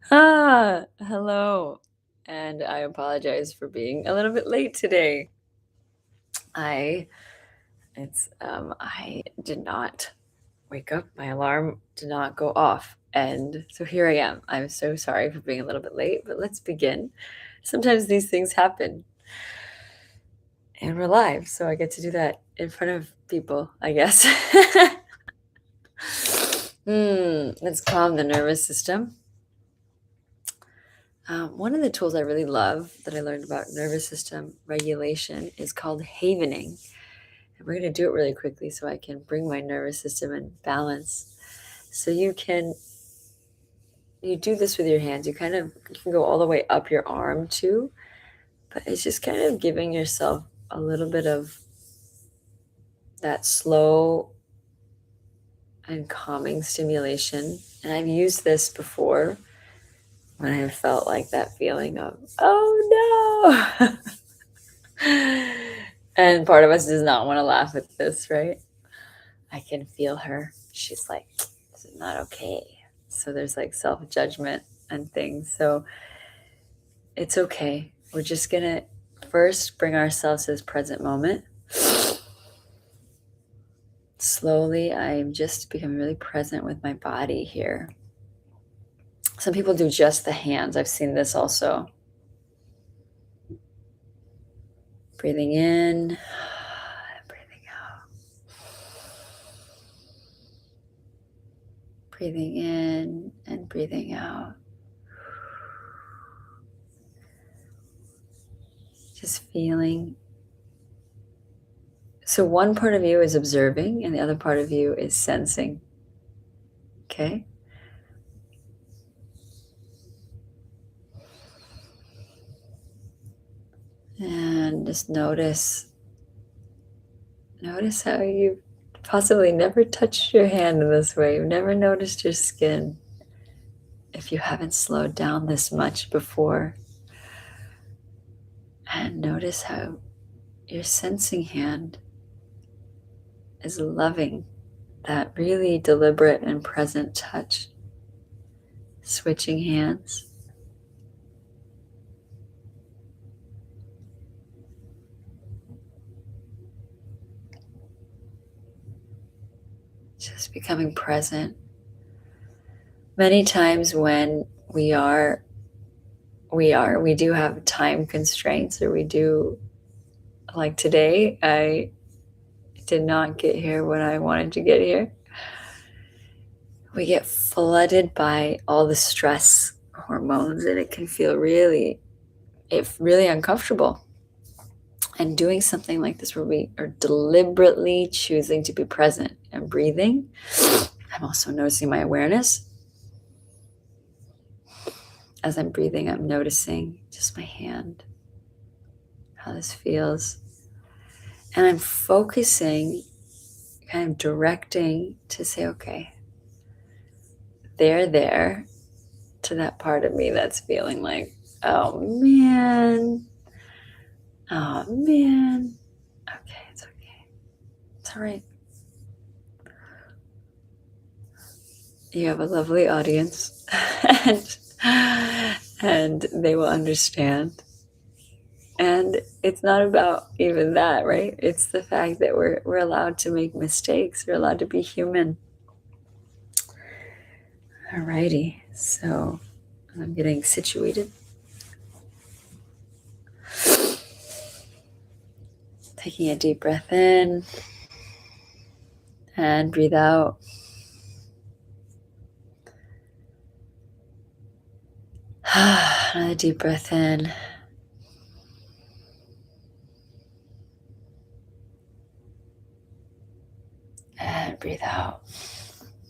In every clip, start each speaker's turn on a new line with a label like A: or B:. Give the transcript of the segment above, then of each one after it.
A: Hello. And I apologize for being a little bit late today. I I did not wake up. My alarm did not go off. And so here I am. I'm so sorry for being a little bit late, but let's begin. Sometimes these things happen and we're live, so I get to do that in front of people, I guess. Let's calm the nervous system. One of the tools I really love that I learned about nervous system regulation is called havening. And we're going to do it really quickly so I can bring my nervous system in balance. So you do this with your hands. You can go all the way up your arm too, but it's just kind of giving yourself a little bit of that slow and calming stimulation. And I've used this before when I have felt like that feeling of, oh no. And part of us does not want to laugh at this, right? I can feel her. She's like, this is not okay. So there's like self-judgment and things. So it's okay. We're just going to first bring ourselves to this present moment. Slowly, I'm just becoming really present with my body here. Some people do just the hands. I've seen this also. Breathing in and breathing out. Breathing in and breathing out. Just feeling. So one part of you is observing and the other part of you is sensing. Okay? And just notice how you possibly never touched your hand in this way. You've never noticed your skin if you haven't slowed down this much before. And notice how your sensing hand is loving that really deliberate and present touch. Switching hands. Just becoming present. Many times when we do have time constraints, or we do, like today, I did not get here when I wanted to get here. We get flooded by all the stress hormones and it can feel really uncomfortable. And doing something like this where we are deliberately choosing to be present and breathing. I'm also noticing my awareness. As I'm breathing, I'm noticing just my hand, how this feels. And I'm focusing, kind of directing to say, okay, there to that part of me that's feeling like, oh man. Okay, it's okay. It's all right. You have a lovely audience and they will understand. And it's not about even that, right? It's the fact that we're allowed to make mistakes. We're allowed to be human. Alrighty, so I'm getting situated. Taking a deep breath in and breathe out. Another deep breath in. And breathe out.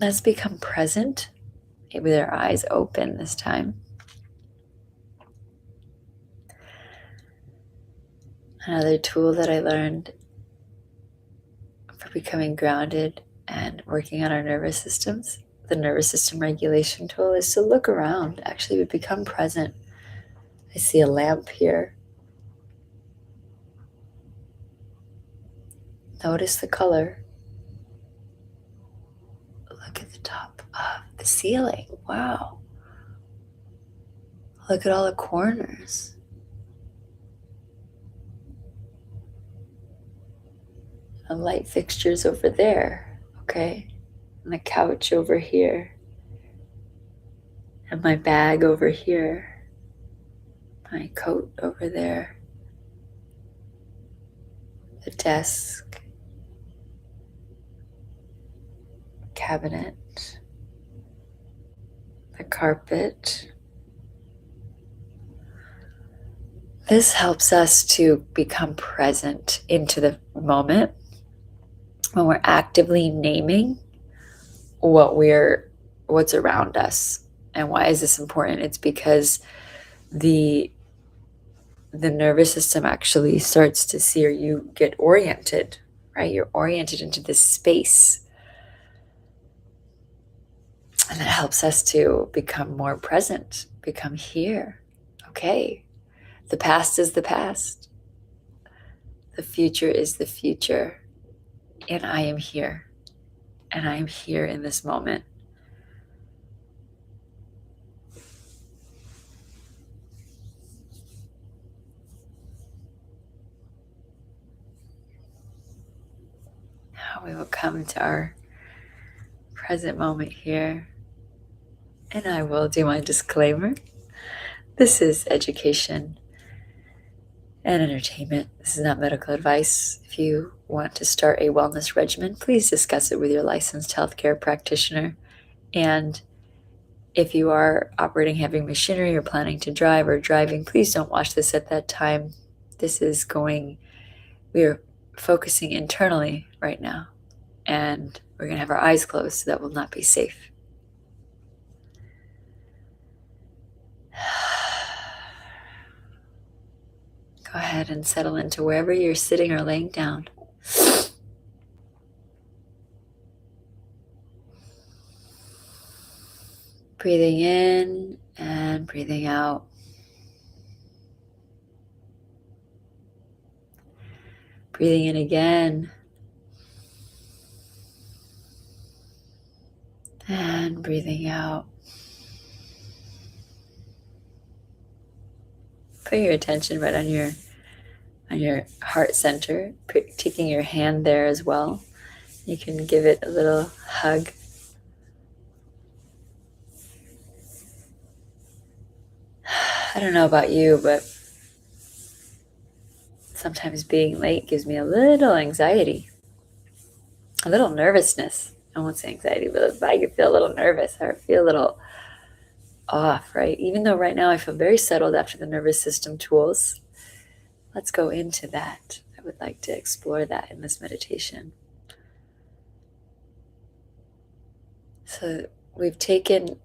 A: Let's become present with our eyes open this time. Another tool that I learned for becoming grounded and working on our nervous systems, the nervous system regulation tool, is to look around. Actually, we become present. I see a lamp here. Notice the color. Look at the top of the ceiling. Wow. Look at all the corners. The light fixtures over there. Okay. And the couch over here. And my bag over here. My coat over there. The desk. Cabinet. The carpet. This helps us to become present into the moment when we're actively naming what's around us. And why is this important? It's because the nervous system actually starts to see, or you get oriented, right? You're oriented into this space. And that helps us to become more present, become here. Okay. The past is the past. The future is the future. And I am here. And I am here in this moment. Now we will come to our present moment here. And I will do my disclaimer. This is education and entertainment. This is not medical advice. If you want to start a wellness regimen, please discuss it with your licensed healthcare practitioner. And if you are operating heavy machinery or planning to drive or driving, please don't watch this at that time. We are focusing internally right now, and we're going to have our eyes closed, so that will not be safe. Go ahead and settle into wherever you're sitting or laying down. Breathing in and breathing out. Breathing in again. And breathing out. Put your attention right on your heart center, taking your hand there as well. You can give it a little hug. I don't know about you, but sometimes being late gives me a little anxiety, a little nervousness. I won't say anxiety, but if I could feel a little nervous or feel a little off, right? Even though right now I feel very settled after the nervous system tools, let's go into that. I would like to explore that in this meditation. So we've taken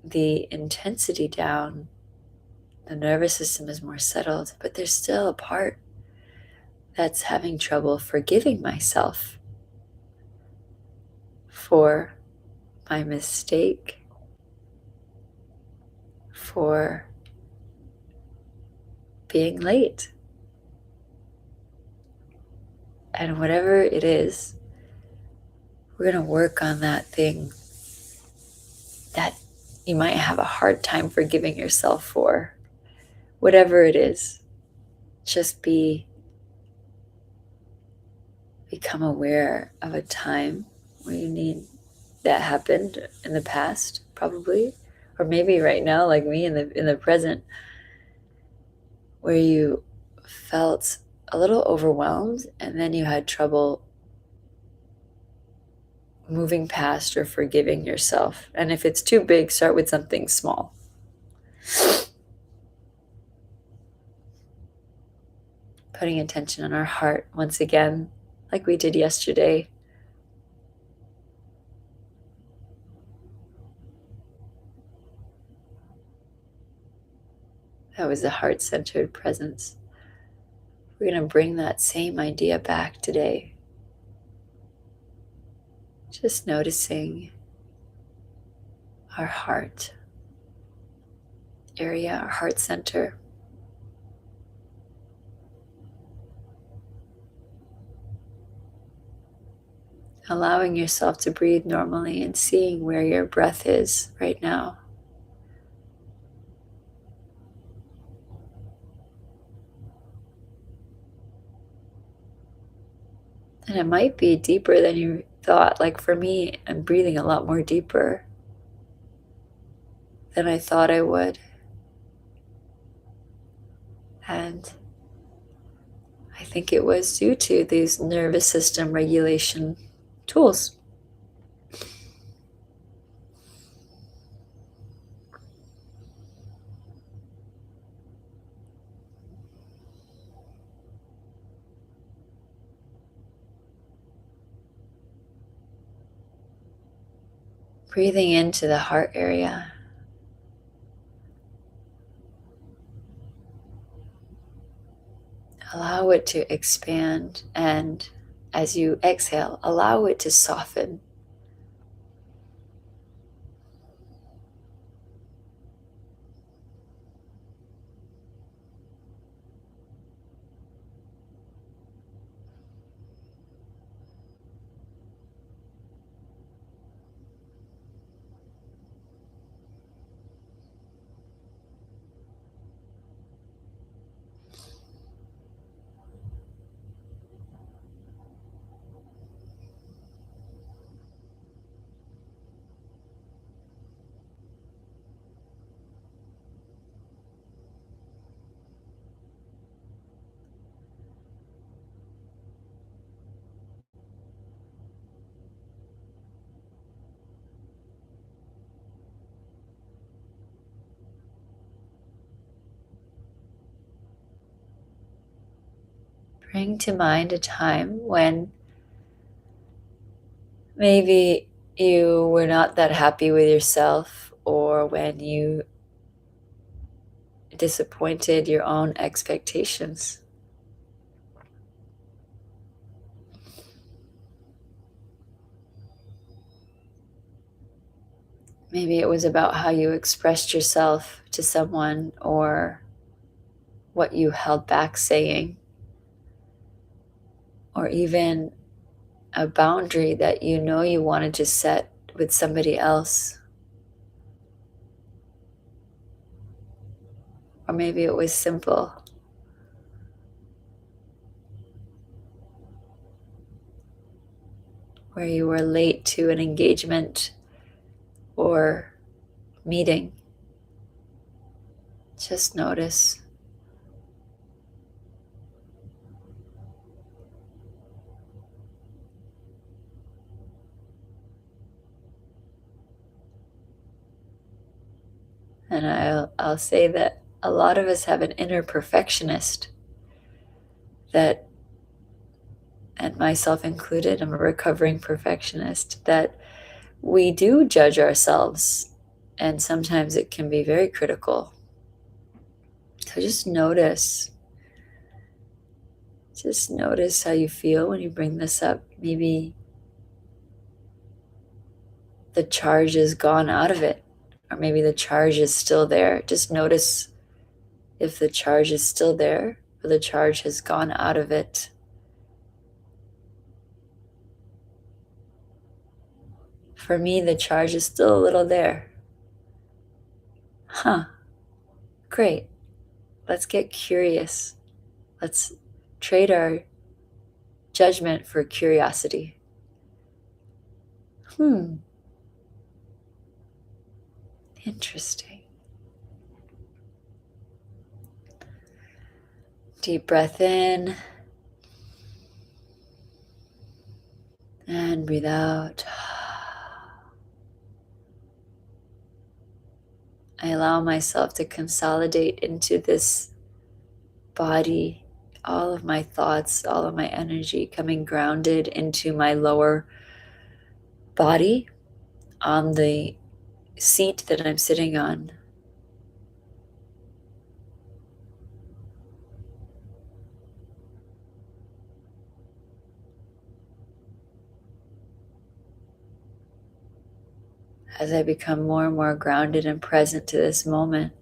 A: the intensity down. The nervous system is more settled, but there's still a part that's having trouble forgiving myself for my mistake, for being late. And whatever it is, we're going to work on that thing that you might have a hard time forgiving yourself for. Whatever it is, just become aware of a time where that happened in the past, probably, or maybe right now, like me, in the present, where you felt a little overwhelmed and then you had trouble moving past or forgiving yourself. And if it's too big, start with something small. Putting attention on our heart once again, like we did yesterday. That was a heart-centered presence. We're going to bring that same idea back today. Just noticing our heart area, our heart center. allowing yourself to breathe normally and seeing where your breath is right now. And it might be deeper than you thought. Like for me, I'm breathing a lot more deeper than I thought I would. And I think it was due to these nervous system regulation tools. Breathing into the heart area. Allow it to expand, and as you exhale, allow it to soften. Bring to mind a time when maybe you were not that happy with yourself, or when you disappointed your own expectations. Maybe it was about how you expressed yourself to someone, or what you held back saying, or even a boundary that you know you wanted to set with somebody else. Or maybe it was simple, where you were late to an engagement or meeting. Just notice. And I'll say that a lot of us have an inner perfectionist that, and myself included, I'm a recovering perfectionist, that we do judge ourselves, and sometimes it can be very critical. So just notice how you feel when you bring this up. Maybe the charge is gone out of it, or maybe the charge is still there. Just notice if the charge is still there or the charge has gone out of it. For me, the charge is still a little there. Huh, great. Let's get curious. Let's trade our judgment for curiosity. Interesting. Deep breath in and breathe out. I allow myself to consolidate into this body, all of my thoughts, all of my energy coming grounded into my lower body on the seat that I'm sitting on. As I become more and more grounded and present to this moment,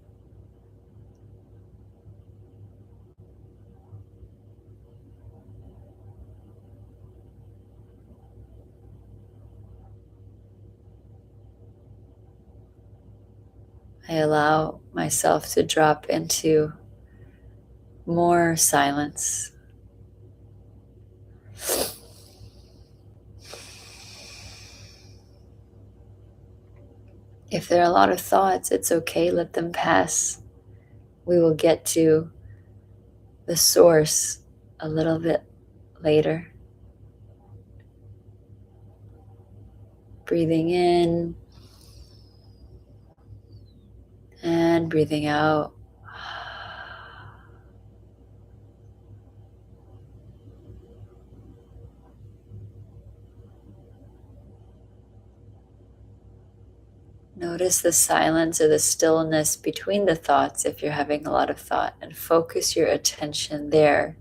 A: I allow myself to drop into more silence. If there are a lot of thoughts, it's okay, let them pass. We will get to the source a little bit later. Breathing in and breathing out. Notice the silence or the stillness between the thoughts if you're having a lot of thought, and focus your attention there.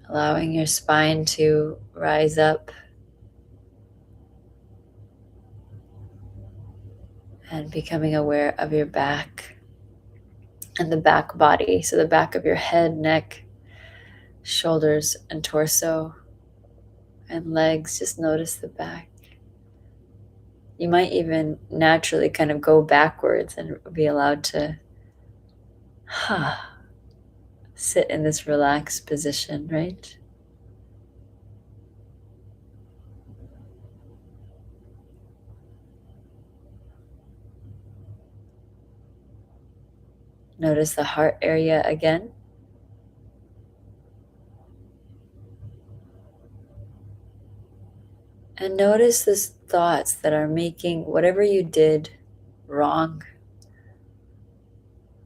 A: Allowing your spine to rise up and becoming aware of your back and the back body. So the back of your head, neck, shoulders, and torso, and legs. Just notice the back. You might even naturally kind of go backwards and be allowed to sit in this relaxed position, right? Notice the heart area again. And notice the thoughts that are making whatever you did wrong,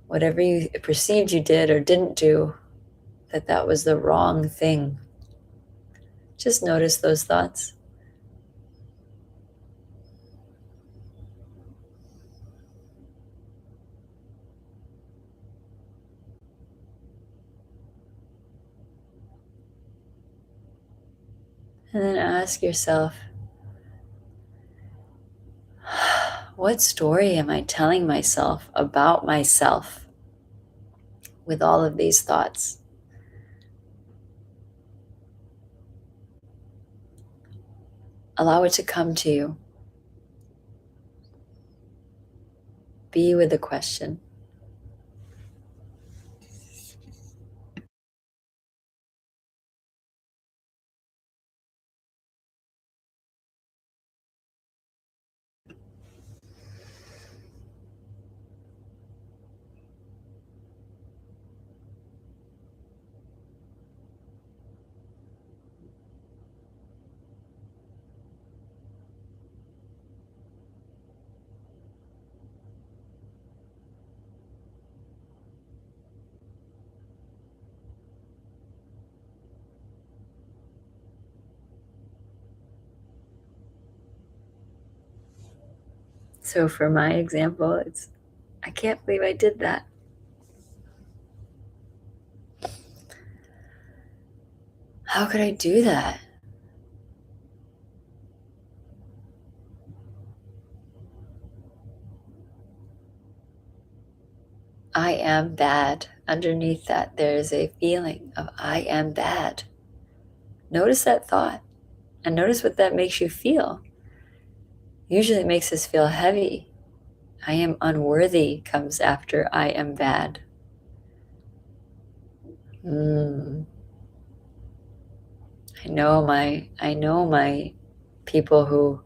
A: whatever you perceived you did or didn't do, that was the wrong thing. Just notice those thoughts. And then ask yourself, what story am I telling myself about myself with all of these thoughts? Allow it to come to you. Be with the question. So for my example, it's, I can't believe I did that. How could I do that? I am bad. Underneath that, there's a feeling of I am bad. Notice that thought and notice what that makes you feel. Usually it makes us feel heavy. I am unworthy comes after I am bad. I know my people who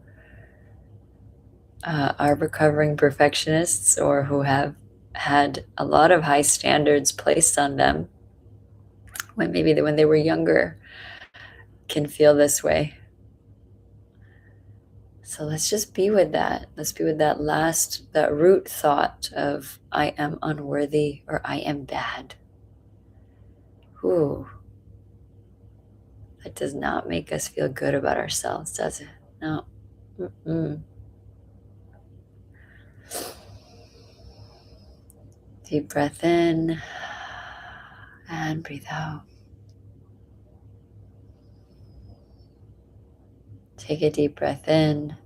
A: are recovering perfectionists or who have had a lot of high standards placed on them when they were younger can feel this way. So let's just be with that. Let's be with that root thought of I am unworthy or I am bad. Ooh, that does not make us feel good about ourselves, does it? No. Mm-mm. Deep breath in, and breathe out. Take a deep breath in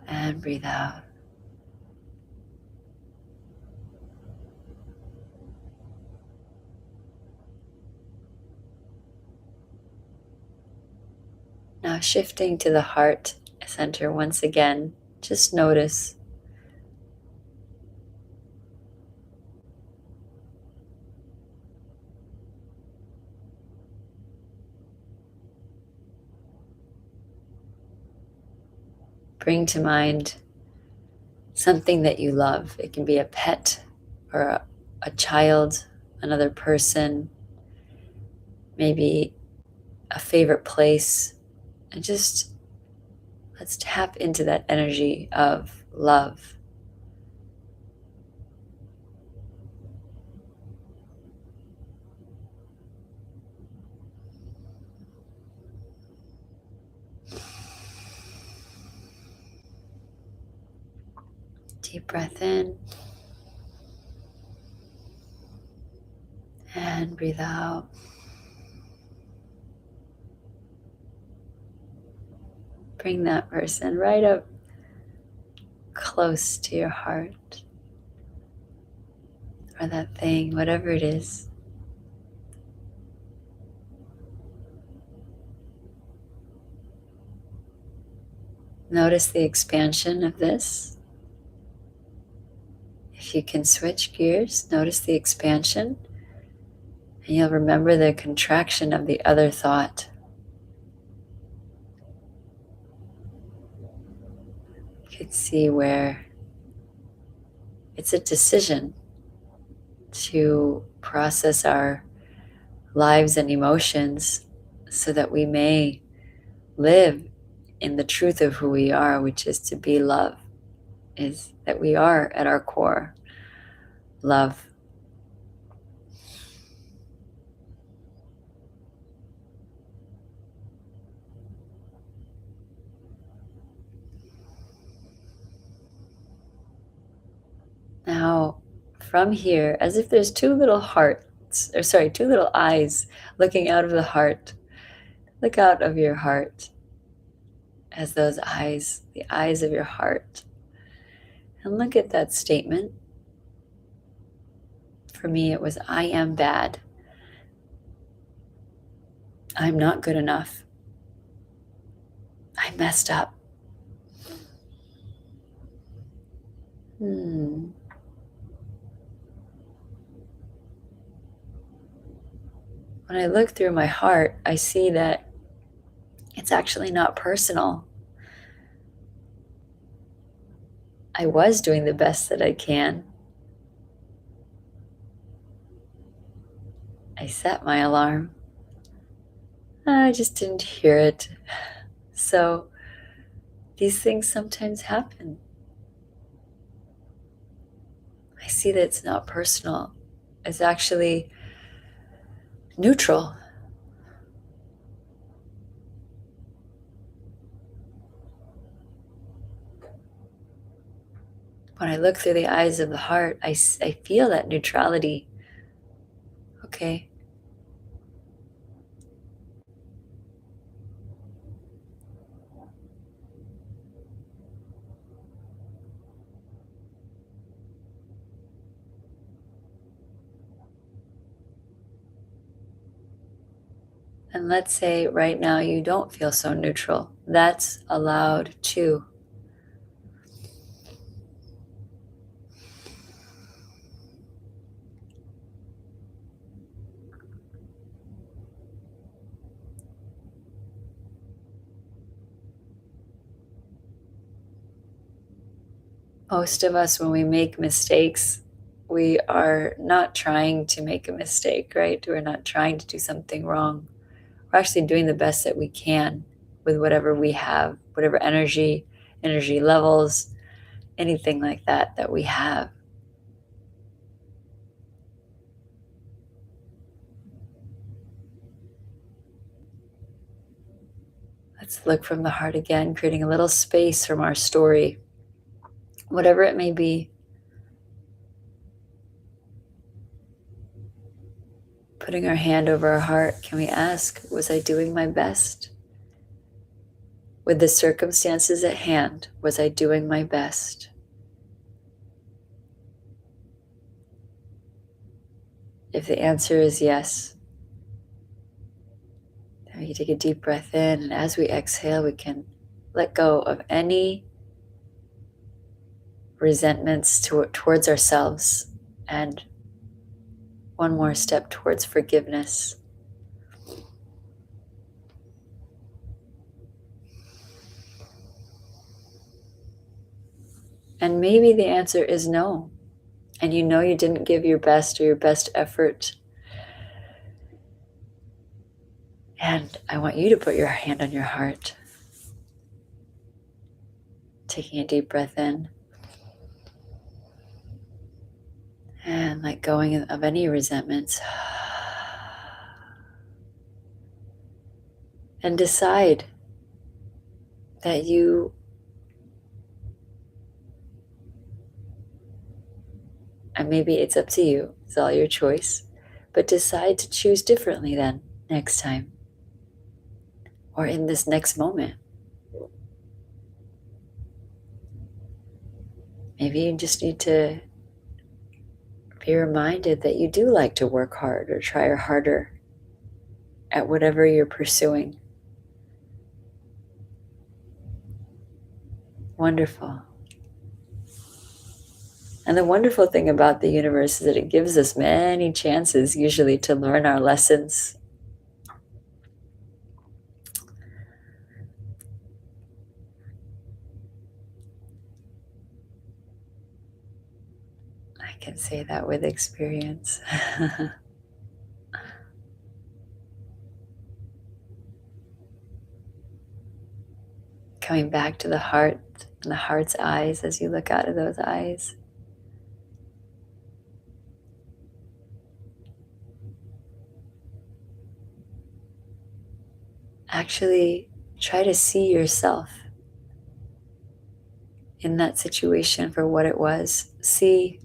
A: and breathe out. Now shifting to the heart center once again, just notice. Bring to mind something that you love. It can be a pet or a child, another person, maybe a favorite place. And just let's tap into that energy of love. Deep breath in and breathe out. Bring that person right up close to your heart, or that thing, whatever it is. Notice the expansion of this. If you can switch gears, notice the expansion, and you'll remember the contraction of the other thought. You could see where it's a decision to process our lives and emotions so that we may live in the truth of who we are, which is to be love, is that we are at our core love. Now, from here, as if there's two little eyes looking out of the heart. Look out of your heart as those eyes, the eyes of your heart. And look at that statement. For me, it was, I am bad. I'm not good enough. I messed up. When I look through my heart, I see that it's actually not personal. I was doing the best that I can. I set my alarm. I just didn't hear it. So these things sometimes happen. I see that it's not personal. It's actually neutral. When I look through the eyes of the heart, I feel that neutrality. Okay. And let's say right now you don't feel so neutral. That's allowed too. Most of us, when we make mistakes, we are not trying to make a mistake, right? We're not trying to do something wrong. We're actually doing the best that we can with whatever we have, whatever energy levels, anything like that we have. Let's look from the heart again, creating a little space from our story, whatever it may be. Putting our hand over our heart, can we ask, was I doing my best? With the circumstances at hand, was I doing my best? If the answer is yes, then we take a deep breath in, and as we exhale, we can let go of any resentments towards ourselves, and one more step towards forgiveness. And maybe the answer is no, and you know you didn't give your best or your best effort. And I want you to put your hand on your heart, taking a deep breath in, and let go of any resentments. And decide that and maybe it's up to you, it's all your choice, but decide to choose differently then next time, or in this next moment. Maybe you just need to be reminded that you do like to work hard or try harder at whatever you're pursuing. Wonderful. And the wonderful thing about the universe is that it gives us many chances usually to learn our lessons. I can say that with experience. Coming back to the heart and the heart's eyes as you look out of those eyes. Actually, try to see yourself in that situation for what it was. See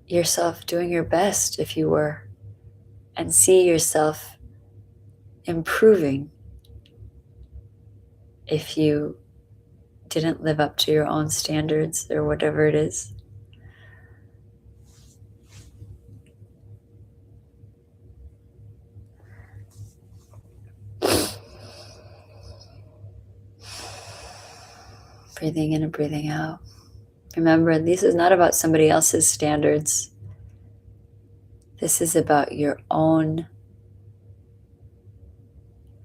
A: yourself doing your best if you were, and see yourself improving if you didn't live up to your own standards or whatever it is. Breathing in and breathing out. Remember, this is not about somebody else's standards. This is about your own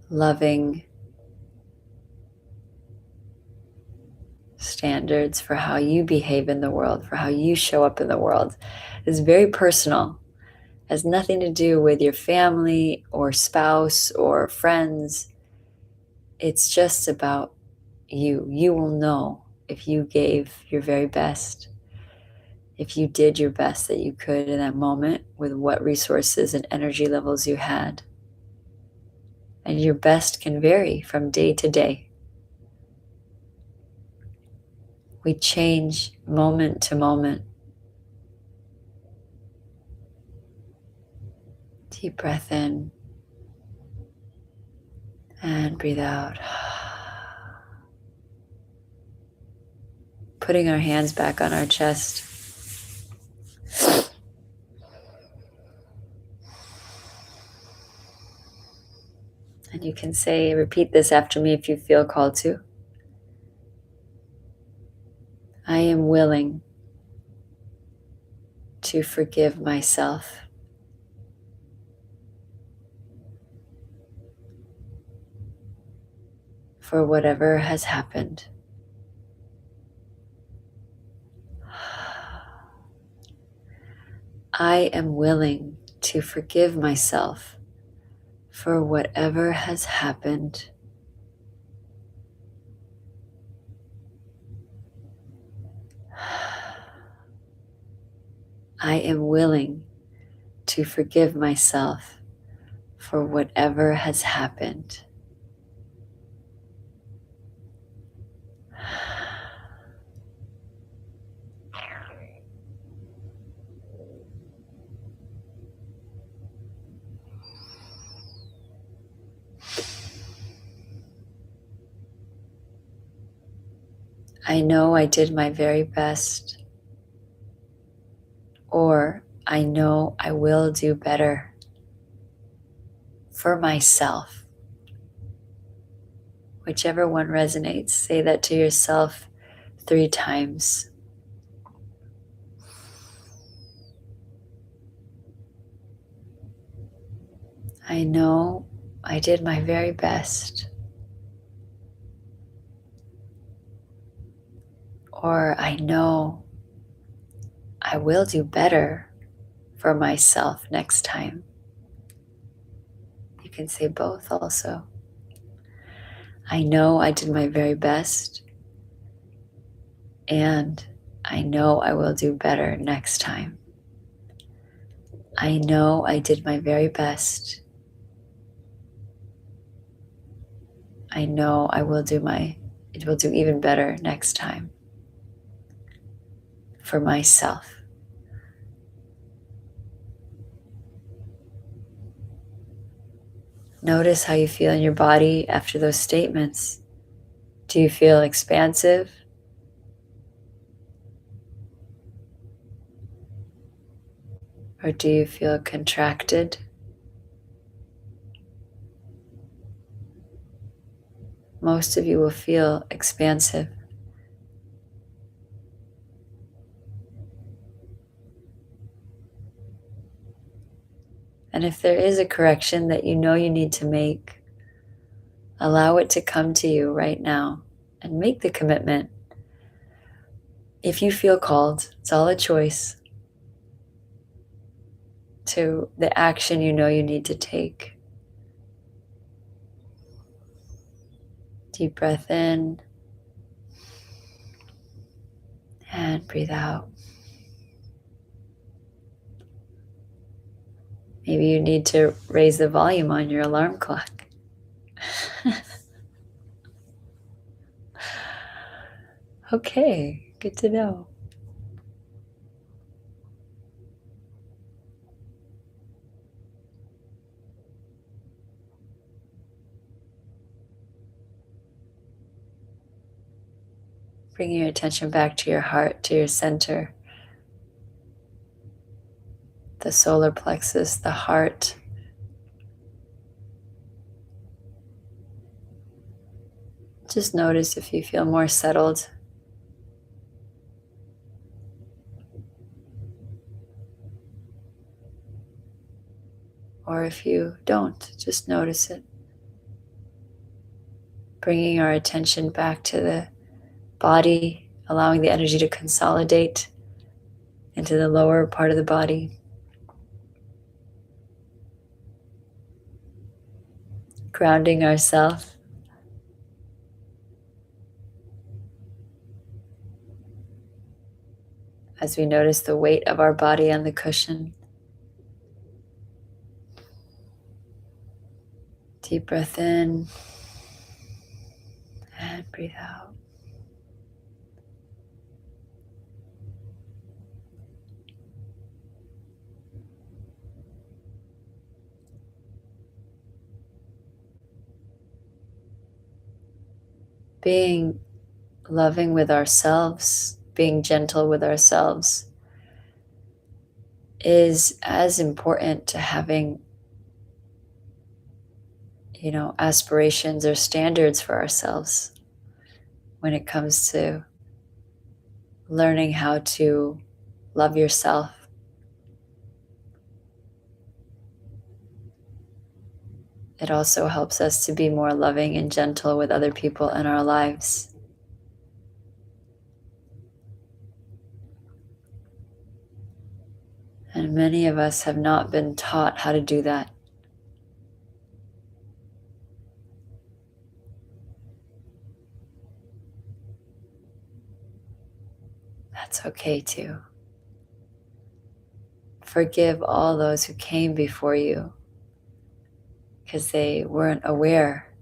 A: loving standards for how you behave in the world, for how you show up in the world. It's very personal. It has nothing to do with your family or spouse or friends. It's just about you. You will know if you gave your very best, if you did your best that you could in that moment with what resources and energy levels you had. And your best can vary from day to day. We change moment to moment. Deep breath in and breathe out. Putting our hands back on our chest. And you can repeat this after me if you feel called to. I am willing to forgive myself for whatever has happened. I am willing to forgive myself for whatever has happened. I am willing to forgive myself for whatever has happened. I know I did my very best, or I know I will do better for myself. Whichever one resonates, say that to yourself 3 times. I know I did my very best, or I know I will do better for myself next time. You can say both also. I know I did my very best, and I know I will do better next time. I know I did my very best. I know it will do even better next time for myself. Notice how you feel in your body after those statements. Do you feel expansive? Or do you feel contracted? Most of you will feel expansive. And if there is a correction that you know you need to make, allow it to come to you right now and make the commitment. If you feel called, it's all a choice, to the action you know you need to take. Deep breath in and breathe out. Maybe you need to raise the volume on your alarm clock. Okay, good to know. Bringing your attention back to your heart, to your center, the solar plexus, the heart. Just notice if you feel more settled. Or if you don't, just notice it. Bringing our attention back to the body, allowing the energy to consolidate into the lower part of the body. Grounding ourselves. As we notice the weight of our body on the cushion. Deep breath in and breathe out. Being loving with ourselves, being gentle with ourselves is as important to having, aspirations or standards for ourselves when it comes to learning how to love yourself. It also helps us to be more loving and gentle with other people in our lives. And many of us have not been taught how to do that. That's okay too. Forgive all those who came before you because they weren't aware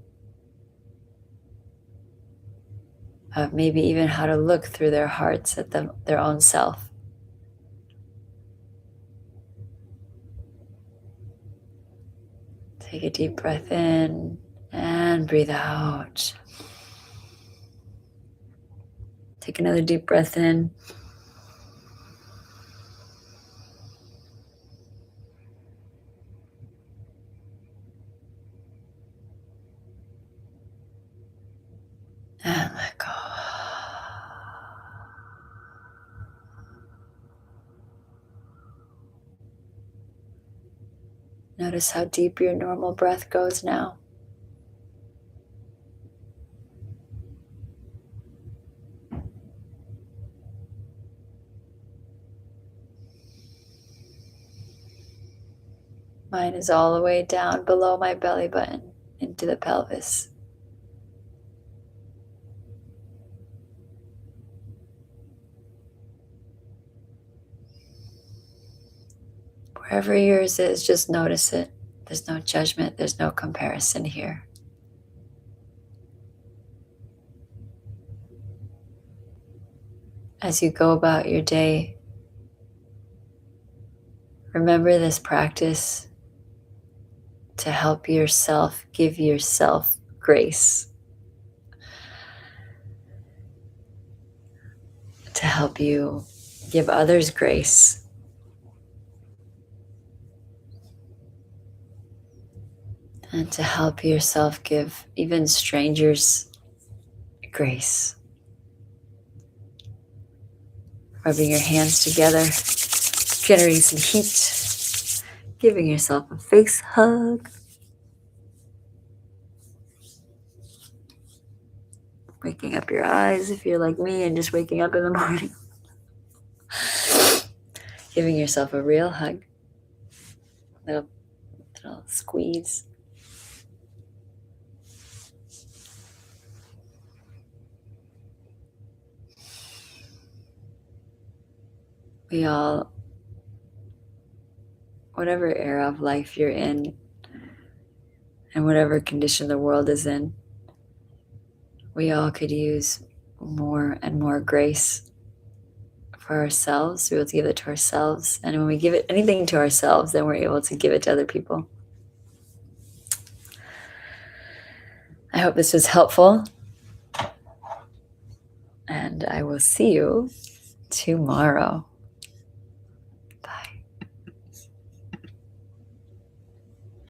A: of maybe even how to look through their hearts at their own self. Take a deep breath in and breathe out. Take another deep breath in. And let go. Notice how deep your normal breath goes now. Mine is all the way down below my belly button into the pelvis. Wherever yours is, just notice it. There's no judgment, there's no comparison here. As you go about your day, remember this practice to help yourself give yourself grace, to help you give others grace. And to help yourself give even strangers grace. Rubbing your hands together, generating some heat, giving yourself a face hug. Waking up your eyes if you're like me and just waking up in the morning. Giving yourself a real hug. Little squeeze. We all, whatever era of life you're in, and whatever condition the world is in, we all could use more and more grace for ourselves. We're able to give it to ourselves. And when we give it anything to ourselves, then we're able to give it to other people. I hope this was helpful. And I will see you tomorrow.